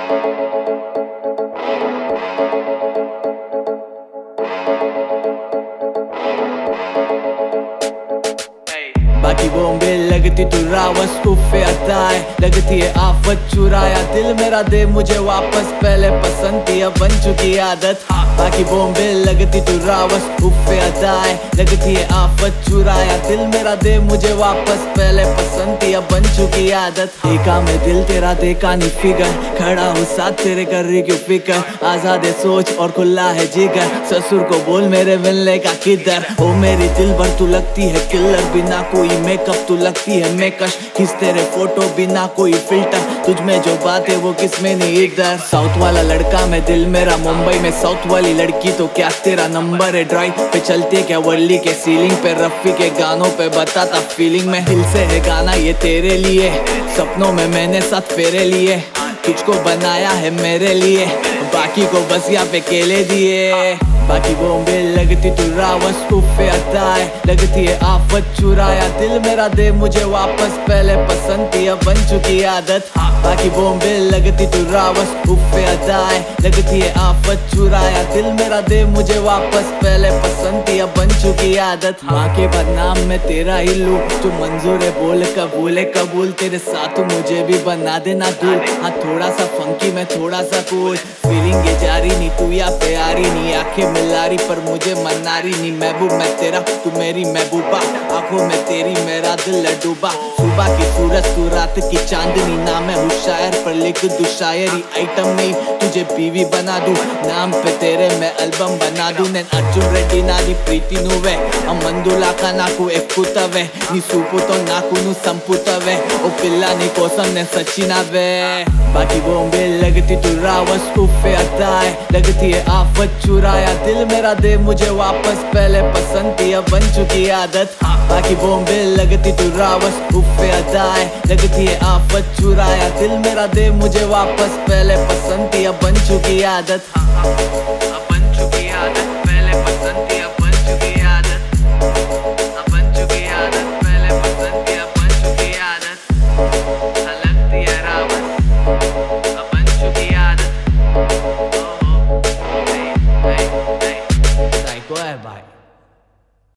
बाकी बॉम्बे लगती तू रावस उफ़े अदाए, लगती है आफत चुराया दिल मेरा दे मुझे वापस, पहले पसंद थी अब बन चुकी आदत। बाकी बॉम्बे लगती तू रावस उफ़े अदाए, लगती है आफत चुराया दिल मेरा दे मुझे वापस, पहले पसंद थी अब बन चुकी आदत। देखा मैं दिल तेरा देखा नहीं फिगर, खड़ा हूँ साथ तेरे कर रही क्यों फिकर, आजाद है सोच और खुला है जिगर, ससुर को बोल मेरे मिलने का किधर। ओ मेरी दिल भर तू लगती है किलर, बिना कोई मेकअप तू लगती है मेकश, खींच तेरे फोटो बिना कोई फिल्टर, तुझ में जो बात है वो किस में नहीं इधर। साउथ वाला लड़का मैं दिल मेरा मुंबई में, साउथ वाली लड़की तो क्या तेरा नंबर है, ड्राइव पे चलते क्या वर्ली के सीलिंग पे, रफ़ी के गानों पे बताता फीलिंग में, दिल से है गाना ये तेरे लिए, सपनों में मैंने साथ फेरे लिए, तुझको बनाया है मेरे लिए, बाकी को बस यहाँ पे केले दिए। बाकी बॉम्बे लगती तू रावस उफ़े अदाए, लगती है आफत चुराया दिल मेरा दे मुझे वापस, पहले पसंद थी अब बन चुकी आदत। बाकी बॉम्बे लगती तू रावस उफ़े अदाए, लगती है आफत चुराया दिल मेरा दे मुझे वापस, पहले पसंद थी अब बन चुकी आदत। माँ के बदनाम में तेरा ही लूं, तू मंजूर है बोल कबूल है कबूल, तेरे साथ मुझे भी बना देना दूर, हाँ थोड़ा सा फंकी मैं थोड़ा सा कूल, फीलिंग ये जारी नहीं तू या प्यारी नहीं, आंखें मिलारी पर मुझे मनारी नहीं, महबूब मैं तेरा तू मेरी महबूबा, आंखों में तेरी मेरा दिल डूबा, सुबह की सूरज तू रात की चांदनी, नाम है हूँ शायर पर लिख दूं शायरी, आइटम नहीं तुझे बीवी बना दूं, नाम पे तेरे मैं एल्बम बना दूं, నేను అర్జున్ రెడ్డి నాది ప్రీతి నువ్వే, ఆ మందులాక నాకు ఎక్కుతవే, నీ చూపుతో నాకు నువ్వు సంపుతవే, ఓ పిల్ల నీ కోసం నేను సచ్చినవే। बाकी बॉम्बे लगती तू रावस उफ़े अदाए, लगती है आफत चुराया दिल मेरा दे मुझे वापस, पहले पसंद थी अब बन चुकी आदत। बाकी बॉम्बे लगती तू रावस उफ़े अदाए, लगती है आफत चुराया दिल मेरा दे मुझे वापस, पहले पसंद थी अब बन चुकी आदत।